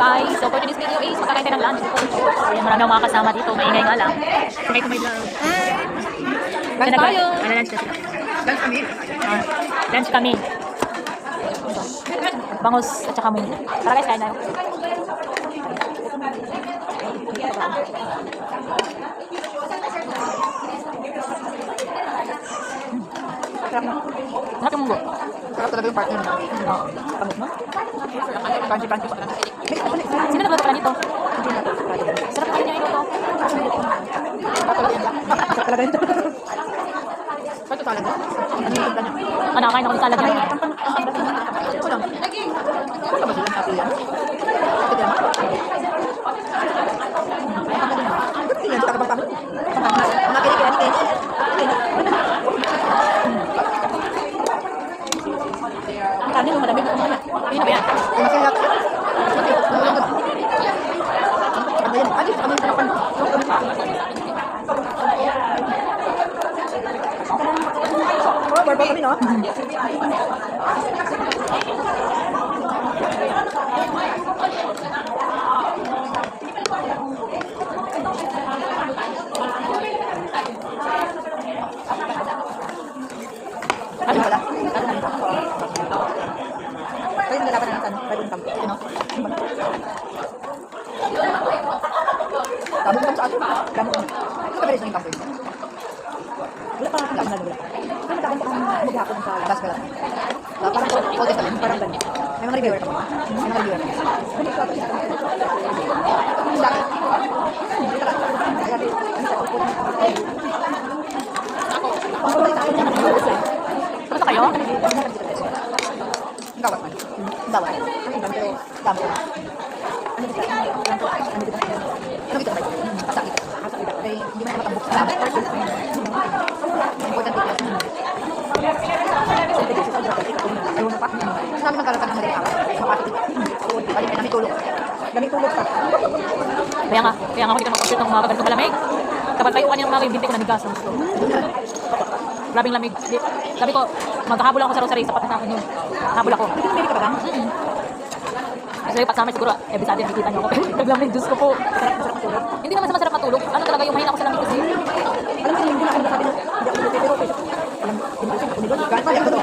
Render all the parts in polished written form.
guys. So for today's video is magkakain tayo ng lunch. So yan, marami akong mga kasama dito. Maingay nga lang. Say to my vlog. Lunch tayo. Ano lunch na sila? Lunch kami. Lunch kami. Bangus at saka munggo. Tara guys, kain tayo. Sarap yung munggo. Sarap talaga yung partner mo. Oo. Pamit mo? Crunchy pa. Sino nagluto ka nito? Sarap ka rin yung iluto. Sarap talaga yun. Ito salad. Ano yung ganda niya? Nakain ako ng salad yan. Ito lang. Ito ba silang happy yan? Ito yan. Ito yan. Ito ba? Mga kini-kini. Ang kanin mo madami ko kumaya. Ayun na ba yan? Ay, masaya. Alis, kami yung tinapan. Oh, barbell kami, no? Ano pala? Kaya yung lalaban na natin, bagong kampo. Ano? Damo ko sa atin. Damo ko. Ito ka yung kampo yun. Wala pa natin na wala. Kaya matakang pa kami maghapon sa labas ka lang. Parang cold ka lang, parang ganyan. May mga reviewer ka ba? May mga reviewer ka. Tapos na kayo? Gawat man. Gawat. Damo ko. Ano dito? Ano dito ba? Pasakit. Kaya hindi mo matambok sa dapat. Important dito. Ayun pa. Sinabi ng karatan ng mali ako. Makakit. Balik na tulog. Dami tulog pa. Kaya nga ako dito mag-compute ng mga ganito malamig. Kapag tayo kanina mga binti ko nanigas. Grabing lamig. Sabi ko, maghahabol ako sa rosary, sapat na sa akin yun. Habol ako. Hindi ka ba lang? Kasi yung pagsama siguro, every Saturday nakikita niyo ako. Naglamig, Diyos ko po. Hindi naman sa masarap matulog. Ano talaga yung mahina ako sa lamig kasi. Alam ko hindi na ako nakasabi na hindi ako pero alam hindi ko kung nilod kahit pala ko.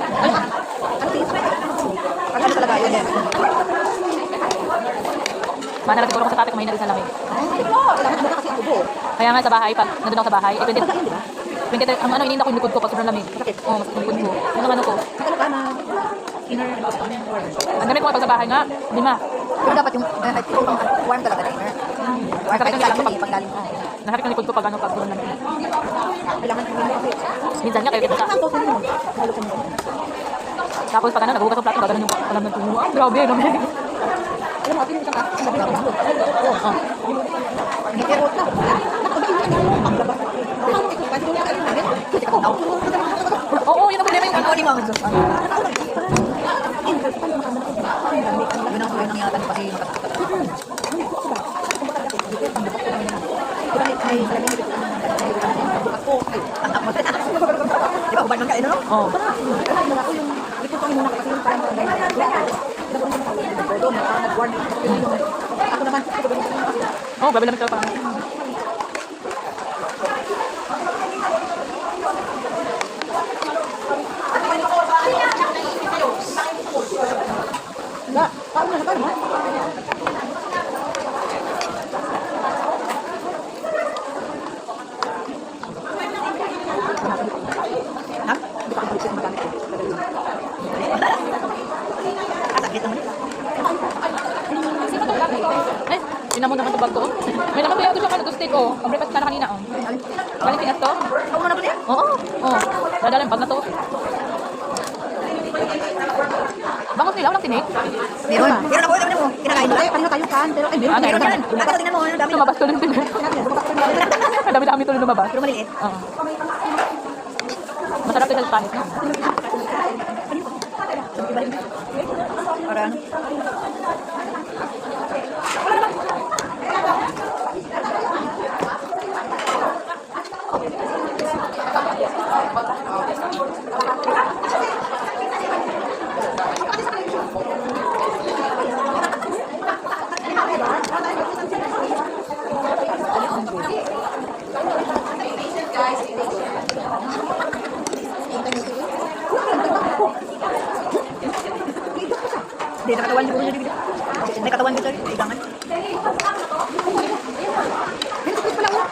Ano talaga yun eh. Mana siguro ako sa topic, mahina rin sa lamig. Kailangan mo kasi tubo. Kaya nga sa bahay, pag nandun ako sa bahay, 23, ang ano, iniinda ko yung likod ko pag sobrang lamig. Oo, mas yung likod ko. Yun ang ano ko. Ano ka na inner Ang gamit ko pag sa bahay nga, 5. pero dapat yung warm talaga na inner. Warm kahit yung lalang pag galing. Nahapit ang likod ko pag ano, pag sobrang lamig. Kailangan mo kasi. Minsan nga, kayo kita sa. Halukan mo. Halukan mo. Tapos pag ano, naghugas ng plato, gaganon yung alam ng tungo. Ah, grabe, lamig. Alam mo, pinag ka. Ang gabi ako. Oo. Pero na. Oo, yun ang problema yung ano. Oo, grabe lamig talaga. Tinamo naman ito bag ko. May naman kaya ito siya nag-steak oh. Ang breakfast ka na kanina oh. Galing Pinas to? Ako na po niya? Oo. Oo. Dadala yung bag na to. Bangus nila, walang tinik. Meron. Meron ako, alam mo. Kinakain mo. Kanina tayo kan. Pero ay meron. Meron yan. Nakita tingnan mo. Ang dami. Lumabas tuloy yung tinik. Ang dami-dami tuloy lumabas. Pero maliit. Oo. Masarap ito sa Spanish, no? Parang Hindi, sa katawan siguro niya. May katawan dito. Igangan. May sukit pala oh.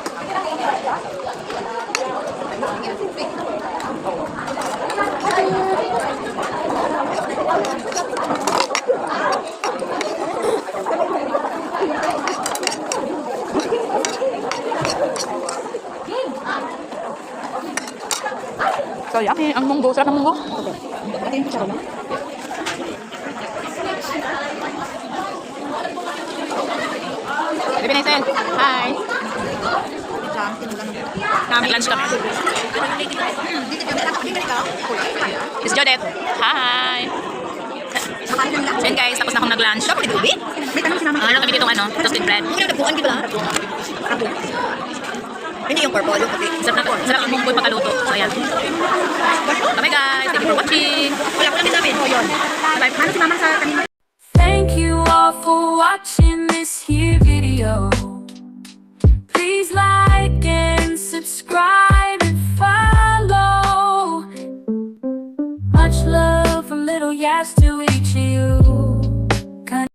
So, yummy. Ang munggo. Sarap ng munggo. Ito yung kutsara mo. Baby Naisel. Hi. Nag-lunch kami. Miss Jodette. Hi. So yun guys, tapos na akong nag-lunch. May tanong si mama. Ano kami ditong toasted bread. Nagbukan di ba? Hindi yung purple, yung puti. Sarap ang munggo pagkaluto. So ayan. Bye guys. Thank you for watching. Wala ko namin namin. O yun. Bye. Ano si mama sa kanina? Thank you all for watching this here video.